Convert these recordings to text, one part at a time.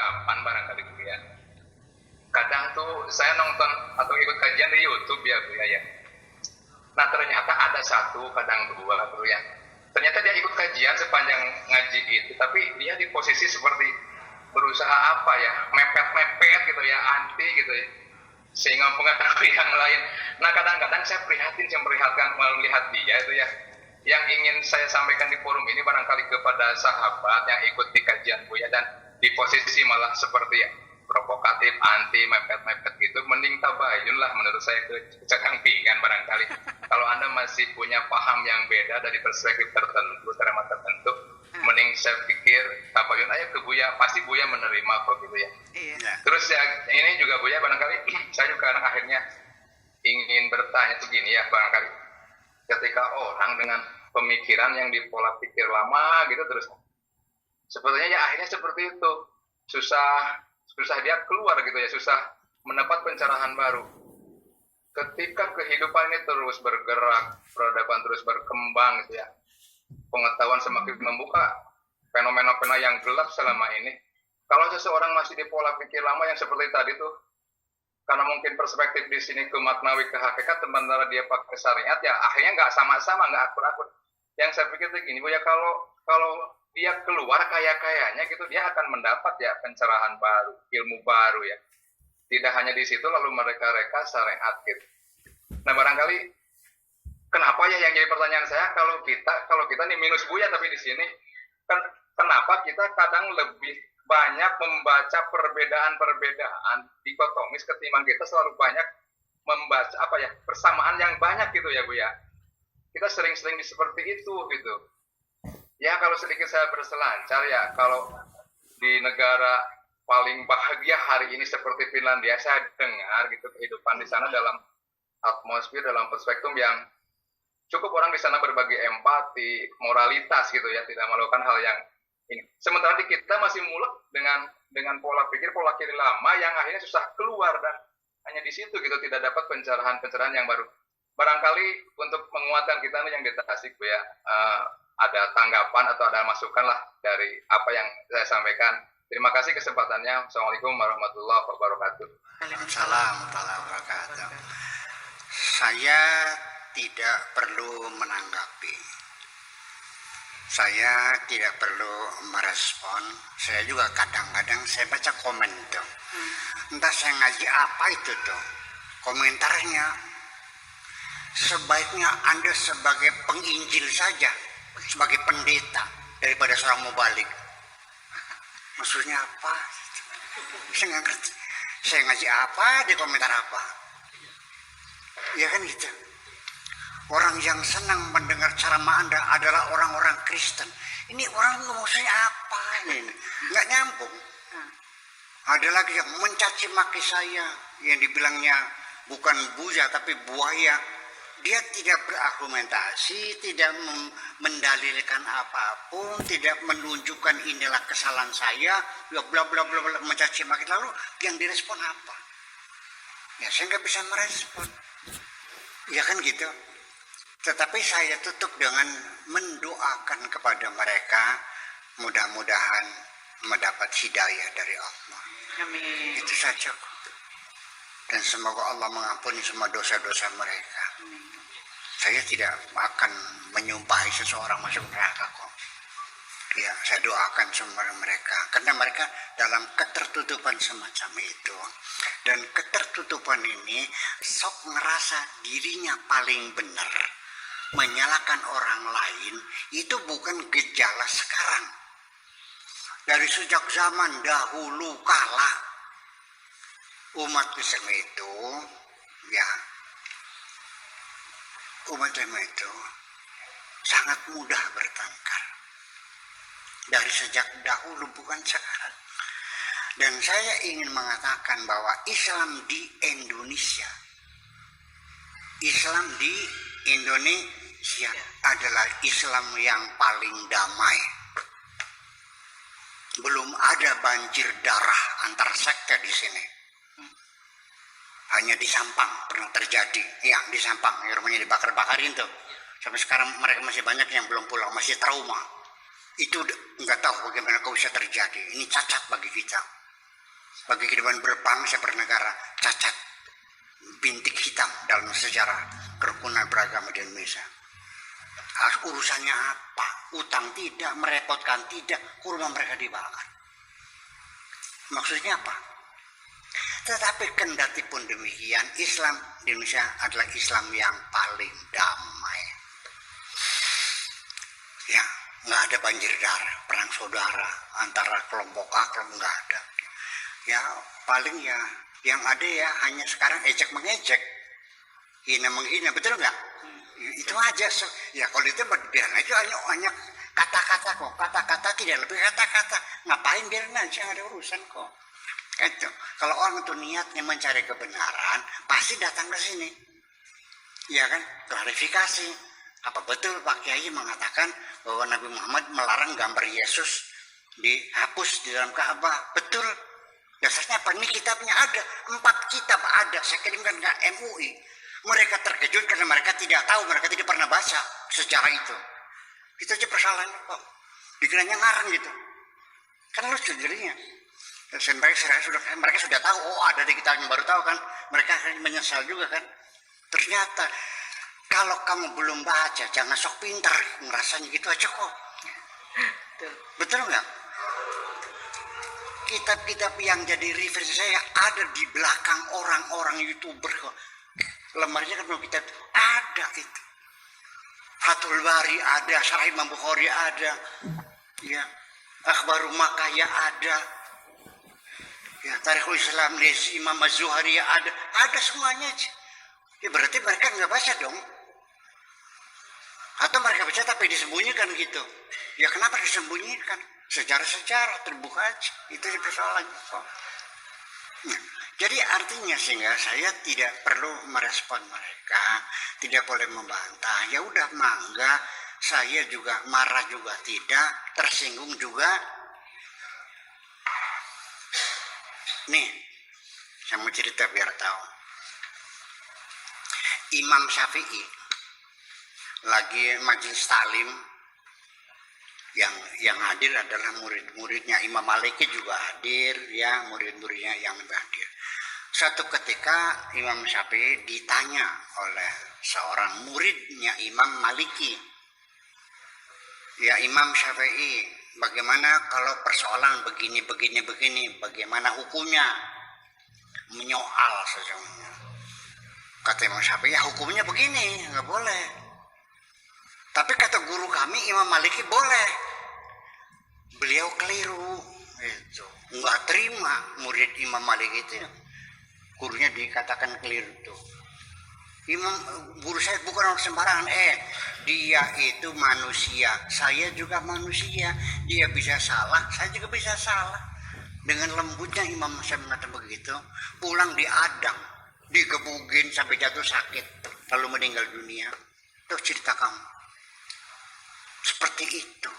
harapan barangkali Bu ya. Kadang tuh saya nonton atau ikut kajian di YouTube ya Bu ya. Nah ternyata ada satu, kadang dua Bu ya. Ternyata dia ikut kajian sepanjang ngaji itu, tapi dia di posisi seperti berusaha apa ya, mepet-mepet gitu ya, anti gitu ya, sehingga mempengaruhi yang lain. Nah kadang-kadang saya memprihatkan melihat dia itu ya. Yang ingin saya sampaikan di forum ini barangkali kepada sahabat yang ikut di kajian Bu ya, dan di posisi malah seperti ya, provokatif, anti, mepet-mepet gitu, mending tabayun lah menurut saya ke cekangpingan barangkali. Kalau Anda masih punya paham yang beda dari perspektif tertentu, terima tertentu, mending saya pikir tabayun aja ke Buya, pasti Buya menerima kok gitu ya. Iya. Terus ya ini juga Buya barangkali saya juga akhirnya ingin bertanya tuh gini ya barangkali, ketika orang dengan pemikiran yang di pola pikir lama gitu terus, sebetulnya ya akhirnya seperti itu, susah dia keluar gitu ya, susah mendapat pencerahan baru. Ketika kehidupan ini terus bergerak, peradaban terus berkembang gitu ya, pengetahuan semakin membuka fenomena-fenomena yang gelap selama ini. Kalau seseorang masih di pola pikir lama yang seperti tadi tuh, karena mungkin perspektif di sini ke maknawi, ke hakikat, sementara dia pakai syariat, ya akhirnya nggak sama-sama, nggak akur-akur. Yang saya pikir tuh gini Bu ya, kalau dia keluar kaya-kayanya gitu, dia akan mendapat ya pencerahan baru, ilmu baru ya. Tidak hanya di situ, lalu mereka reka syariat gitu. Nah barangkali kenapa ya yang jadi pertanyaan saya, kalau kita nih minus Bu ya, tapi di sini kan kenapa kita kadang lebih banyak membaca perbedaan-perbedaan dikotomis ketimbang kita selalu banyak membaca persamaan yang banyak gitu ya Bu ya. Kita sering-sering seperti itu gitu. Ya kalau sedikit saya berselancar ya, kalau di negara paling bahagia hari ini seperti Finlandia, saya dengar gitu kehidupan di sana dalam atmosfer, dalam perspektif yang cukup orang di sana berbagi empati, moralitas gitu ya, tidak melakukan hal yang ini. Sementara di kita masih mulek dengan pola pikir, pola kiri lama yang akhirnya susah keluar, dan hanya di situ gitu tidak dapat pencerahan-pencerahan yang baru. Barangkali untuk menguatkan kita nih yang di Tasik Bu ya, ada tanggapan atau ada masukan lah dari apa yang saya sampaikan. Terima kasih kesempatannya. Assalamualaikum warahmatullahi wabarakatuh. Waalaikumsalam warahmatullahi wabarakatuh. Saya tidak perlu menanggapi. Saya tidak perlu merespon. Saya juga kadang-kadang saya baca komen tuh. Entah saya ngaji apa itu tuh. Komentarnya sebaiknya Anda sebagai penginjil saja, sebagai pendeta, daripada seorang mubalik. Maksudnya apa? Saya nggak ngerti. Saya ngaji apa, di komentar apa? Ya kan gitu. Orang yang senang mendengar ceramah Anda adalah orang-orang Kristen. Ini orang ngomong saya apa ini? Nggak nyambung. Ada lagi yang mencaci maki saya, yang dibilangnya bukan buaya tapi buaya. Dia tidak berargumentasi, tidak mendalilkan apapun, tidak menunjukkan inilah kesalahan saya, bla bla bla bla, mencaci maki. Lalu yang direspon apa? Ya saya nggak bisa merespon. Ya kan gitu. Tetapi saya tutup dengan mendoakan kepada mereka, mudah-mudahan mendapat hidayah dari Allah. Amin. Itu saja. Dan semoga Allah mengampuni semua dosa-dosa mereka. Saya tidak akan menyumpahi seseorang masuk neraka kok. Ya, saya doakan semua mereka. Karena mereka dalam ketertutupan semacam itu. Dan ketertutupan ini sok ngerasa dirinya paling benar. Menyalahkan orang lain itu bukan gejala sekarang. Dari sejak zaman dahulu kala umat Islam itu ya, umat Islam itu sangat mudah bertengkar dari sejak dahulu, bukan sekarang. Dan saya ingin mengatakan bahwa Islam di Indonesia adalah Islam yang paling damai. Belum ada banjir darah antar sekte di sini. Hanya di Sampang pernah terjadi. Ya, di Sampang, rumahnya dibakar-bakarin tuh. Sampai sekarang mereka masih banyak yang belum pulang, masih trauma. Itu nggak tahu bagaimana kok bisa terjadi. Ini cacat bagi kita. bagi kehidupan berbangsa bernegara cacat bintik hitam dalam sejarah kerukunan beragama di Indonesia. Urusannya apa? Utang tidak, merepotkan tidak, kurma mereka dibakar. Maksudnya apa? Tetapi kendati pun demikian, Islam di Indonesia adalah Islam yang paling damai. Ya, nggak ada banjir darah, perang saudara antara kelompok A kelompok nggak ada. Ya, paling ya yang ada ya hanya sekarang ejek mengejek, hina menghina, betul nggak? Itu aja. Ya kalau itu biarin aja, hanya kata-kata kok, kata-kata tidak lebih kata-kata. Ngapain biarin aja, nggak ada urusan kok. Itu. Kalau orang itu niatnya mencari kebenaran, pasti datang ke sini. Ya kan? Klarifikasi. Apa betul Pak Kiai mengatakan bahwa Nabi Muhammad melarang gambar Yesus dihapus di dalam Ka'bah? Betul. Dasarnya apa? Ini kitabnya ada. 4 kitab ada. Saya kirimkan ke MUI. Mereka terkejut karena mereka tidak tahu, mereka tidak pernah baca sejarah itu. Itu aja persoalannya kok. Dikiranya ngarang gitu. Kan lucu jadinya. Mereka sudah tahu, oh ada di kitab yang baru tahu kan. Mereka akan menyesal juga kan. Ternyata kalau kamu belum baca, jangan sok pintar. Ngerasanya gitu aja kok. Betul nggak? Kitab-kitab yang jadi referensi saya ada di belakang orang-orang YouTuber kok. Lemarinya kan belum kitab ada itu. Fathul Bari ada, Syarah Imam Bukhari ada, ya, Akhbarul Makkah ya ada, ya, Tarikhul Islam Liz Imam Az-Zuhari ya ada semuanya aja. Ya berarti mereka nggak baca dong. Atau mereka baca tapi disembunyikan gitu. Ya kenapa disembunyikan? Sejarah-sejarah terbuka aja. Itu persoalannya kok. Nah, jadi artinya sehingga saya tidak perlu merespon mereka, tidak boleh membantah. Ya udah mangga, saya juga marah juga tidak, tersinggung juga. Nih, saya mau cerita biar tahu. Imam Syafi'i lagi majelis taklim, yang hadir adalah murid-muridnya. Imam Maliki juga hadir, ya, murid-muridnya yang hadir. Suatu ketika Imam Syafi'i ditanya oleh seorang muridnya Imam Maliki, ya Imam Syafi'i, bagaimana kalau persoalan begini, bagaimana hukumnya? Menyoal sesungguhnya. Kata Imam Syafi'i, ya hukumnya begini, nggak boleh. Tapi kata guru kami Imam Maliki boleh. Beliau keliru, itu nggak terima murid Imam Maliki itu. Gurunya dikatakan keliru tuh. Guru saya bukan orang sembarangan. Dia itu manusia, saya juga manusia. Dia bisa salah, saya juga bisa salah. Dengan lembutnya Imam saya mengatakan begitu. Pulang diadang, digebugin sampai jatuh sakit, lalu meninggal dunia. Itu cerita kamu. Seperti itu.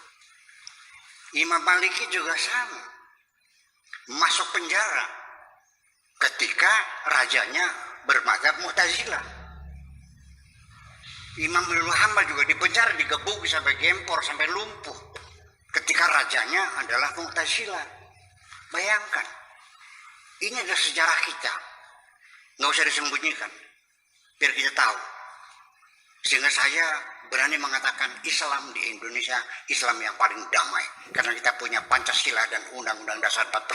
Imam Maliki juga sama. Masuk penjara ketika rajanya bermadzhab Mu'tazilah. Imam Ibnu Hanbal juga dipenjara, digebuk sampai gempor, sampai lumpuh ketika rajanya adalah Mu'tazilah. Bayangkan. Ini adalah sejarah kita. Nggak usah disembunyikan. Biar kita tahu. Sehingga saya berani mengatakan Islam di Indonesia Islam yang paling damai karena kita punya Pancasila dan Undang-Undang Dasar 45.